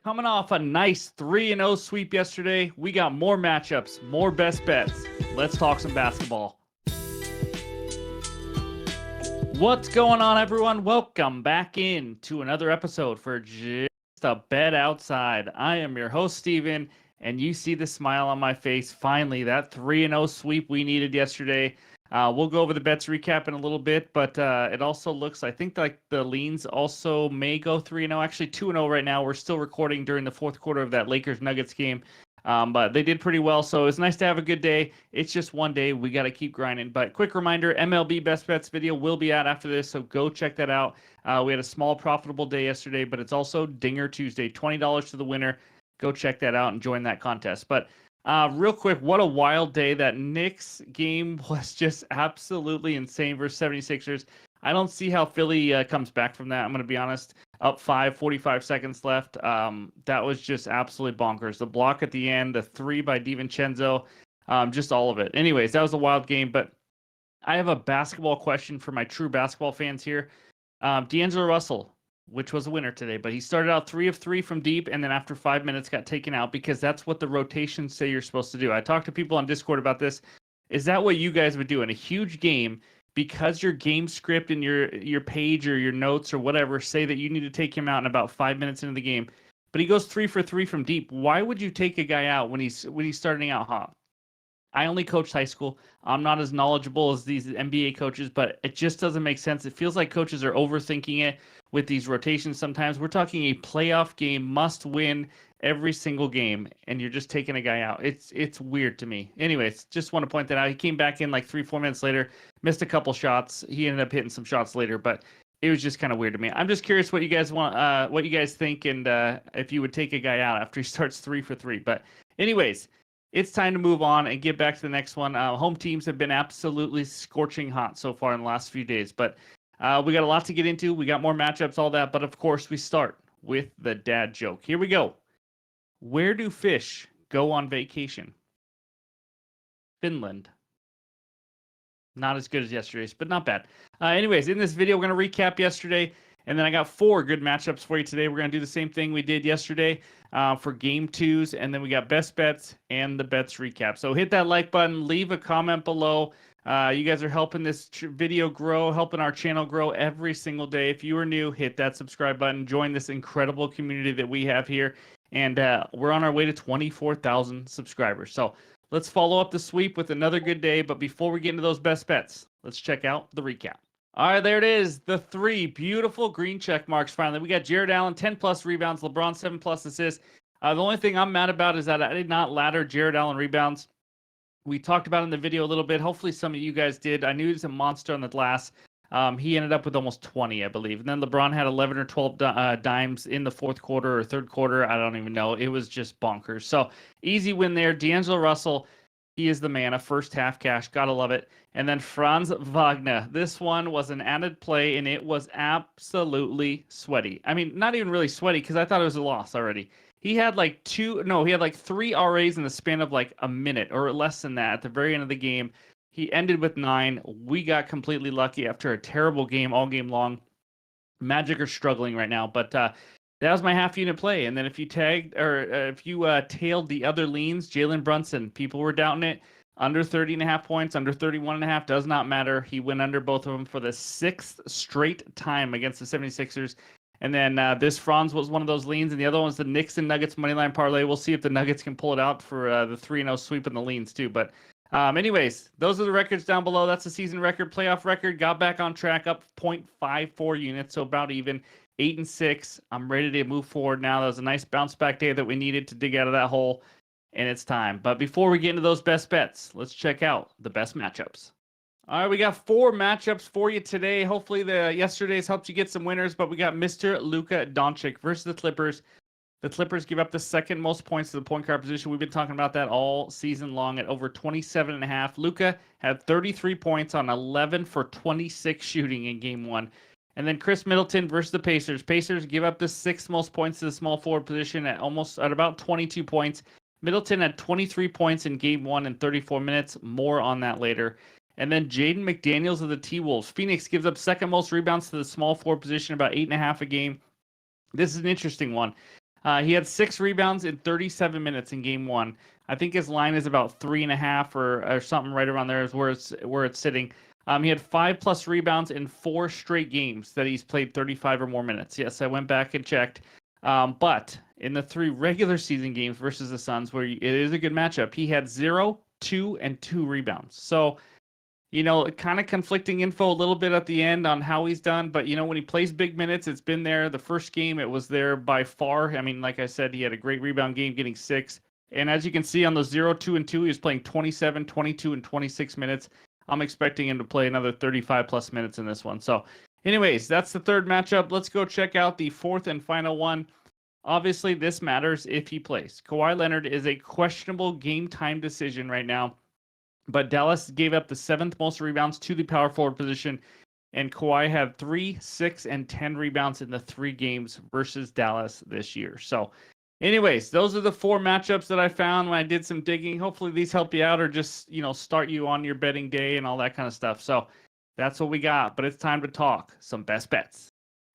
Coming off a nice 3-0 sweep yesterday, we got more matchups, more best bets. Let's talk some basketball. What's going on, everyone? Welcome back in to another episode for Just a Bet Outside. I am your host, Steven, and you see the smile on my face. Finally, that 3-0 sweep we needed yesterday. We'll go over the bets recap in a little bit, but it also looks, I think, like the leans also may go 3-0. Actually, 2-0 right now. We're still recording during the fourth quarter of that Lakers-Nuggets game. But they did pretty well, so it's nice to have a good day. It's just one day. We got to keep grinding. But quick reminder, MLB Best Bets video will be out after this, so go check that out. We had a small profitable day yesterday, but it's also Dinger Tuesday, $20 to the winner. Go check that out and join that contest. But real quick, what a wild day. That Knicks game was just absolutely insane versus 76ers. I don't see how Philly comes back from that. I'm going to be honest. Up 45 seconds left. That was just absolutely bonkers. The block at the end, the three by DiVincenzo, just all of it. Anyways, that was a wild game, but I have a basketball question for my true basketball fans here. D'Angelo Russell, which was a winner today, but he started out 3 of 3 from deep, and then after 5 minutes got taken out because that's what the rotations say you're supposed to do. I talked to people on Discord about this. Is that what you guys would do in a huge game? Because your game script and your page or your notes or whatever say that you need to take him out in about 5 minutes into the game, but he goes 3 for 3 from deep. Why would you take a guy out when he's starting out hot? I only coached high school. I'm not as knowledgeable as these NBA coaches, but it just doesn't make sense. It feels like coaches are overthinking it with these rotations sometimes. We're talking a playoff game, must win every single game, and you're just taking a guy out. It's weird to me. Anyways, just want to point that out. He came back in like 3-4 minutes later, missed a couple shots. He ended up hitting some shots later, but it was just kind of weird to me. I'm just curious what you guys what you guys think, and if you would take a guy out after he starts 3 for 3. But anyways, it's time to move on and get back to the next one. Home teams have been absolutely scorching hot so far in the last few days, but we got a lot to get into. We got more matchups, all that, but of course we start with the dad joke. Here we go. Where do fish go on vacation? Finland. Not as good as yesterday's, but not bad. Anyways, in this video, we're going to recap yesterday, and then I got 4 good matchups for you today. We're going to do the same thing we did yesterday for game 2s, and then we got best bets and the bets recap. So hit that like button, leave a comment below. You guys are helping this video grow, helping our channel grow every single day. If you are new, hit that subscribe button. Join this incredible community that we have here. And we're on our way to 24,000 subscribers. So let's follow up the sweep with another good day. But before we get into those best bets, let's check out the recap. All right, there it is. The 3 beautiful green check marks finally. We got Jared Allen, 10-plus rebounds, LeBron, 7-plus assists. The only thing I'm mad about is that I did not ladder Jared Allen rebounds. We talked about it in the video a little bit. Hopefully some of you guys did. I knew he was a monster on the glass. He ended up with almost 20, I believe. And then LeBron had 11 or 12 dimes in the fourth quarter or third quarter. I don't even know. It was just bonkers. So easy win there. D'Angelo Russell, he is the man. A first half cash. Gotta love it. And then Franz Wagner. This one was an added play, and it was absolutely sweaty. I mean, not even really sweaty because I thought it was a loss already. He had like 3 RAs in the span of like a minute or less than that at the very end of the game. He ended with 9. We got completely lucky after a terrible game all game long. Magic are struggling right now, but that was my half unit play. And then if you tailed the other leans, Jalen Brunson, people were doubting it. Under 30.5 points, under 31.5, does not matter. He went under both of them for the 6th straight time against the 76ers. And then this Franz was one of those leans, and the other one's the Knicks and Nuggets moneyline parlay. We'll see if the Nuggets can pull it out for the 3-0 sweep and the leans too. But anyways, those are the records down below. That's the season record, playoff record. Got back on track, up 0.54 units, so about even. 8-6. I'm ready to move forward now. That was a nice bounce back day that we needed to dig out of that hole, and it's time. But before we get into those best bets, let's check out the best matchups. All right, we got 4 matchups for you today. Hopefully the yesterday's helped you get some winners, but we got Mr. Luka Doncic versus the Clippers. The Clippers give up the 2nd most points to the point guard position. We've been talking about that all season long at over 27.5. Luka had 33 points on 11 for 26 shooting in game 1. And then Chris Middleton versus the Pacers. Pacers give up the 6th most points to the small forward position at about 22 points. Middleton had 23 points in game 1 in 34 minutes. More on that later. And then Jaden McDaniels of the T-Wolves. Phoenix gives up 2nd most rebounds to the small forward position, about 8.5 a game. This is an interesting one. He had 6 rebounds in 37 minutes in game one. I think his line is about 3.5 or something right around there is where it's sitting. He had 5+ rebounds in 4 straight games that he's played 35 or more minutes. Yes, I went back and checked. But in the 3 regular season games versus the Suns, where it is a good matchup, he had 0, 2, and 2 rebounds. So, kind of conflicting info a little bit at the end on how he's done. But, when he plays big minutes, it's been there. The first game, it was there by far. I mean, like I said, he had a great rebound game, getting 6. And as you can see on the 0, 2, and 2, he was playing 27, 22, and 26 minutes. I'm expecting him to play another 35+ minutes in this one. So, anyways, that's the third matchup. Let's go check out the fourth and final one. Obviously, this matters if he plays. Kawhi Leonard is a questionable game time decision right now, but Dallas gave up the 7th most rebounds to the power forward position, and Kawhi had 3, 6, and 10 rebounds in the 3 games versus Dallas this year. So, anyways, those are the 4 matchups that I found when I did some digging. Hopefully these help you out or just, start you on your betting day and all that kind of stuff. So that's what we got, but it's time to talk some best bets.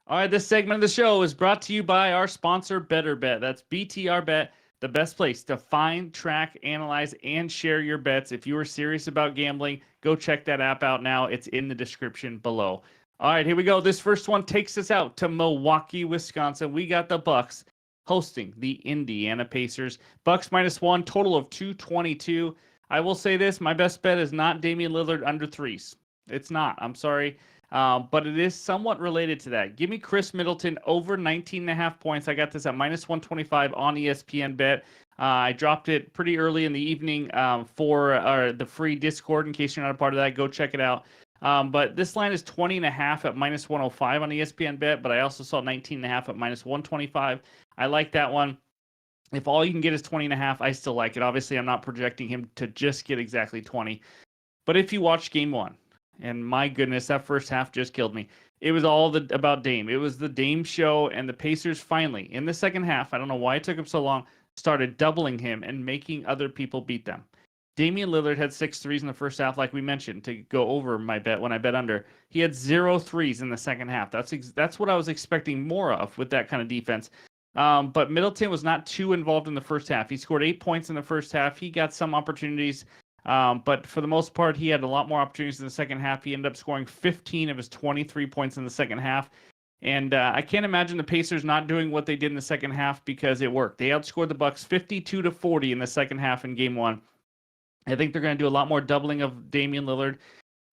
All right, this segment of the show is brought to you by our sponsor, BetterBet. That's BTR Bet, the best place to find, track, analyze, and share your bets. If you are serious about gambling, go check that app out now. It's in the description below. All right, here we go. This first one takes us out to Milwaukee, Wisconsin. We got the Bucks hosting the Indiana Pacers. Bucks -1, total of 222. I will say this, my best bet is not Damian Lillard under 3s. It's not. I'm sorry. But it is somewhat related to that. Give me Chris Middleton over 19.5 points. I got this at -125 on ESPN Bet. I dropped it pretty early in the evening for the free Discord. In case you're not a part of that, go check it out. But this line is 20.5 at -105 on ESPN Bet, but I also saw 19.5 at -125. I like that one. If all you can get is 20.5, I still like it. Obviously, I'm not projecting him to just get exactly 20. But if you watch game one, and my goodness, that first half just killed me. It was all about Dame. It was the Dame show, and the Pacers finally, in the second half, I don't know why it took them so long, started doubling him and making other people beat them. Damian Lillard had 6 threes in the first half, like we mentioned, to go over my bet when I bet under. He had 0 threes in the second half. That's what I was expecting more of with that kind of defense. But Middleton was not too involved in the first half. He scored 8 points in the first half. He got some opportunities. But for the most part, he had a lot more opportunities in the second half. He ended up scoring 15 of his 23 points in the second half. And I can't imagine the Pacers not doing what they did in the second half because it worked. They outscored the Bucks 52-40 in the second half in game one. I think they're going to do a lot more doubling of Damian Lillard.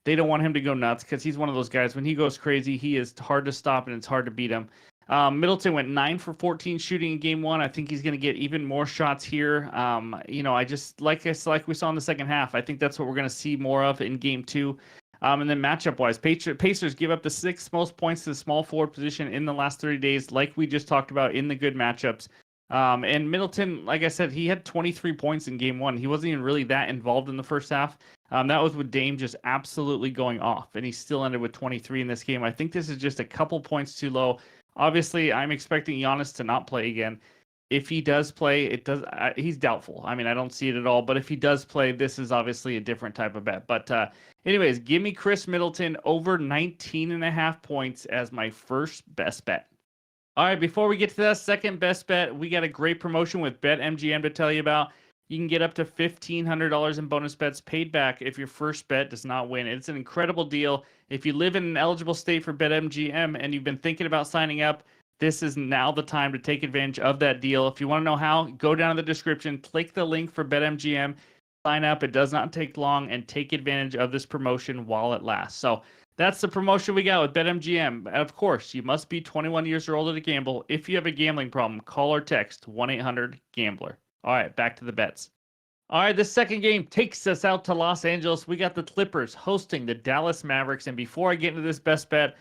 They don't want him to go nuts because he's one of those guys. When he goes crazy, he is hard to stop and it's hard to beat him. Middleton went 9 for 14 shooting in game one. I think he's going to get even more shots here. I just like we saw in the second half. I think that's what we're going to see more of in game two. And then matchup wise, Pacers give up the 6th most points to the small forward position in the last 30 days, like we just talked about in the good matchups. And Middleton, like I said, he had 23 points in game one. He wasn't even really that involved in the first half. That was with Dame just absolutely going off, and he still ended with 23 in this game. I think this is just a couple points too low. Obviously, I'm expecting Giannis to not play again. If he does play, he's doubtful. I mean, I don't see it at all. But if he does play, this is obviously a different type of bet. But anyways, give me Chris Middleton over 19.5 points as my first best bet. All right, before we get to that second best bet, we got a great promotion with BetMGM to tell you about. You can get up to $1,500 in bonus bets paid back if your first bet does not win. It's an incredible deal. If you live in an eligible state for BetMGM and you've been thinking about signing up, this is now the time to take advantage of that deal. If you want to know how, go down in the description, click the link for BetMGM, sign up. It does not take long, and take advantage of this promotion while it lasts. So that's the promotion we got with BetMGM. And of course, you must be 21 years or older to gamble. If you have a gambling problem, call or text 1-800-GAMBLER. All right, back to the bets. All right, this second game takes us out to Los Angeles. We got the Clippers hosting the Dallas Mavericks. And before I get into this best bet,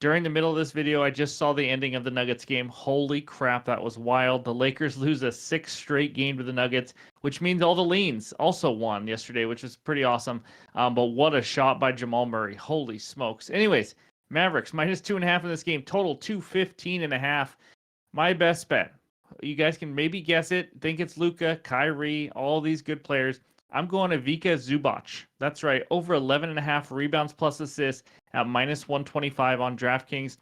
during the middle of this video, I just saw the ending of the Nuggets game. Holy crap, that was wild. The Lakers lose a 6th straight game to the Nuggets, which means all the leans also won yesterday, which was pretty awesome. But what a shot by Jamal Murray. Holy smokes. Anyways, Mavericks -2.5 in this game. Total 215.5. My best bet. You guys can maybe guess it. Think it's Luka, Kyrie, all these good players. I'm going to Vika Zubac. That's right. Over 11.5 rebounds plus assists at -125 on DraftKings.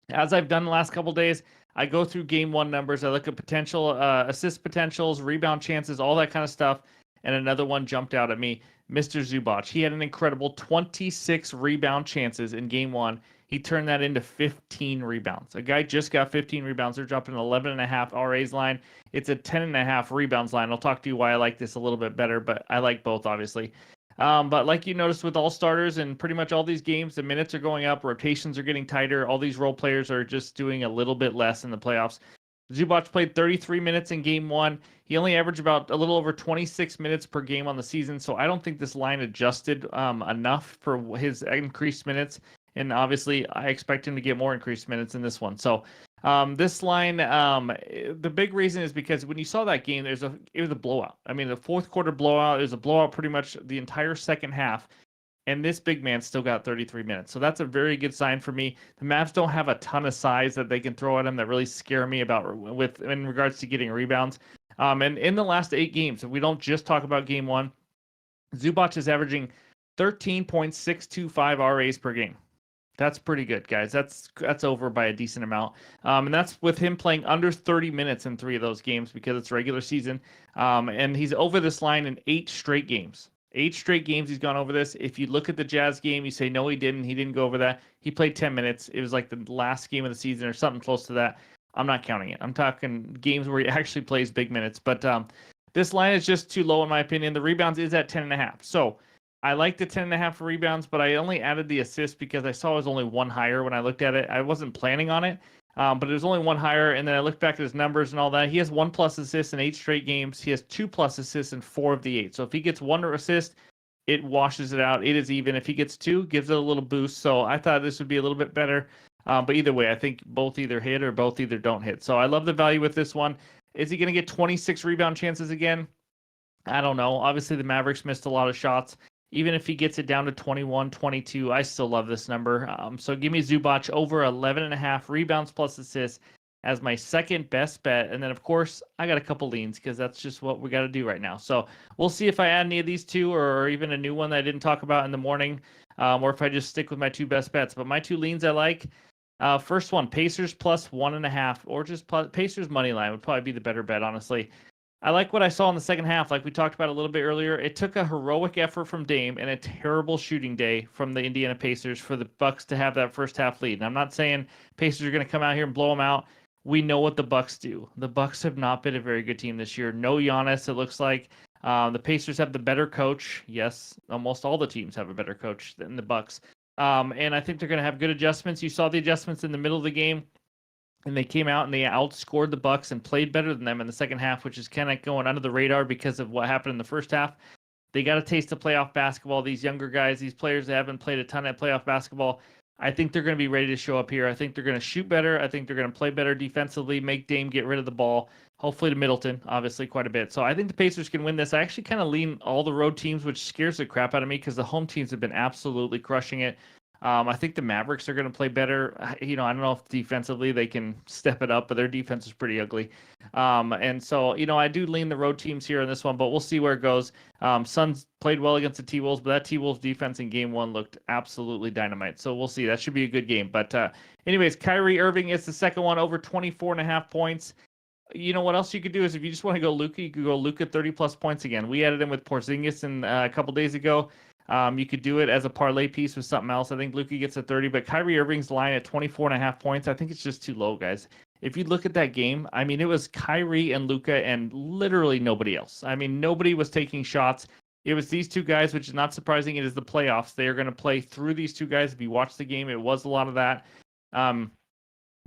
As I've done the last couple days, I go through game one numbers. I look at potential assist potentials, rebound chances, all that kind of stuff. And another one jumped out at me, Mr. Zubac. He had an incredible 26 rebound chances in game one. He turned that into 15 rebounds. A guy just got 15 rebounds. They're dropping an 11.5 RAs line. It's a 10.5 rebounds line. I'll talk to you why I like this a little bit better, but I like both, obviously. But like you noticed with all starters and pretty much all these games, the minutes are going up, rotations are getting tighter. All these role players are just doing a little bit less in the playoffs. Zubac played 33 minutes in game one. He only averaged about a little over 26 minutes per game on the season, so I don't think this line adjusted enough for his increased minutes. And obviously, I expect him to get more increased minutes in this one. So this line, the big reason is because when you saw that game, it was a blowout. I mean, the fourth quarter blowout, it was a blowout pretty much the entire second half. And this big man still got 33 minutes. So that's a very good sign for me. The Mavs don't have a ton of size that they can throw at him that really scare me about in regards to getting rebounds. And in the last 8 games, if we don't just talk about game one, Zubac is averaging 13.625 RAs per game. That's pretty good, guys. That's over by a decent amount. And that's with him playing under 30 minutes in 3 of those games because it's regular season. And he's over this line in 8 straight games. 8 straight games he's gone over this. If you look at the Jazz game, you say, no, he didn't. He didn't go over that. He played 10 minutes. It was like the last game of the season or something close to that. I'm not counting it. I'm talking games where he actually plays big minutes. But this line is just too low, in my opinion. The rebounds is at 10.5. So I like the 10.5 for rebounds, but I only added the assist because I saw it was only one higher when I looked at it. I wasn't planning on it. But it was only one higher, and then I looked back at his numbers and all that. He has 1+ assists in 8 straight games. He has 2+ assists in 4 of the 8. So if he gets 1 assist, it washes it out. It is even. If he gets 2, gives it a little boost. So I thought this would be a little bit better. But either way, I think both either hit or both either don't hit. So I love the value with this one. Is he going to get 26 rebound chances again? I don't know. Obviously, the Mavericks missed a lot of shots. Even if he gets it down to 21, 22, I still love this number. So give me Zubac over 11.5 rebounds plus assists as my second best bet. And then, of course, I got a couple leans because that's just what we got to do right now. So we'll see if I add any of these 2 or even a new one that I didn't talk about in the morning, or if I just stick with my 2 best bets. But my 2 leans I like. First one, Pacers plus 1.5, or just Pacers money line would probably be the better bet, honestly. I like what I saw in the second half, like we talked about a little bit earlier. It took a heroic effort from Dame and a terrible shooting day from the Indiana Pacers for the Bucks to have that first half lead. And I'm not saying Pacers are going to come out here and blow them out. We know what the Bucks do. The Bucks have not been a very good team this year. No Giannis, it looks like. The Pacers have the better coach. Yes, almost all the teams have a better coach than the Bucks. And I think they're going to have good adjustments. You saw the adjustments in the middle of the game. And they came out and they outscored the Bucks and played better than them in the second half, which is kind of going under the radar because of what happened in the first half. They got a taste of playoff basketball. These younger guys, these players that haven't played a ton of playoff basketball, I think they're going to be ready to show up here. I think they're going to shoot better. I think they're going to play better defensively, make Dame get rid of the ball, hopefully to Middleton, obviously quite a bit. So I think the Pacers can win this. I actually kind of lean all the road teams, which scares the crap out of me because the home teams have been absolutely crushing it. I think the Mavericks are going to play better. I don't know if defensively they can step it up, but their defense is pretty ugly. And so, I do lean the road teams here in this one, but we'll see where it goes. Suns played well against the T-Wolves, but that T-Wolves defense in game 1 looked absolutely dynamite. So we'll see. That should be a good game. But anyways, Kyrie Irving is the second one, over 24.5 points. You know what else you could do is if you just want to go Luka, you could go Luka 30+ points again. We added him with Porzingis a couple days ago. You could do it as a parlay piece with something else. I think Luka gets a 30, but Kyrie Irving's line at 24.5 points, I think it's just too low, guys. If you look at that game, I mean, it was Kyrie and Luka and literally nobody else. I mean, nobody was taking shots. It was these 2 guys, which is not surprising. It is the playoffs. They are going to play through these 2 guys. If you watch the game, it was a lot of that.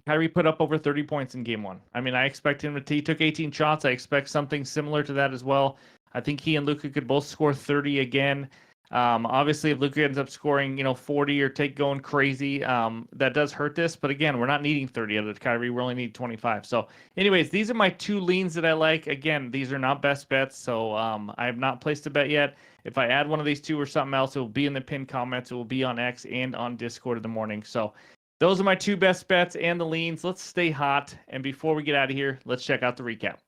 Kyrie put up over 30 points in game 1. I mean, I expect him he took 18 shots. I expect something similar to that as well. I think he and Luka could both score 30 again. Obviously, if Luka ends up scoring, 40 or going crazy, that does hurt this. But again, we're not needing 30 out of Kyrie. We only need 25. So anyways, these are my 2 leans that I like. Again, these are not best bets. So I have not placed a bet yet. If I add one of these 2 or something else, it will be in the pinned comments. It will be on X and on Discord in the morning. So those are my 2 best bets and the leans. Let's stay hot. And before we get out of here, let's check out the recap.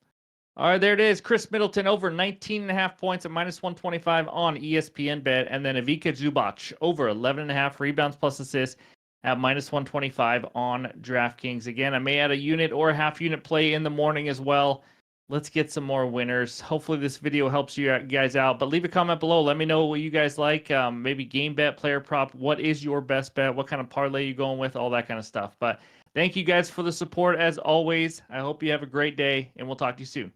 All right, there it is. Chris Middleton over 19.5 points at -125 on ESPN bet. And then Ivica Zubac over 11.5 rebounds plus assists at -125 on DraftKings. Again, I may add a unit or a half unit play in the morning as well. Let's get some more winners. Hopefully this video helps you guys out, but leave a comment below. Let me know what you guys like. Maybe game bet, player prop. What is your best bet? What kind of parlay you going with? All that kind of stuff. But thank you guys for the support as always. I hope you have a great day, and we'll talk to you soon.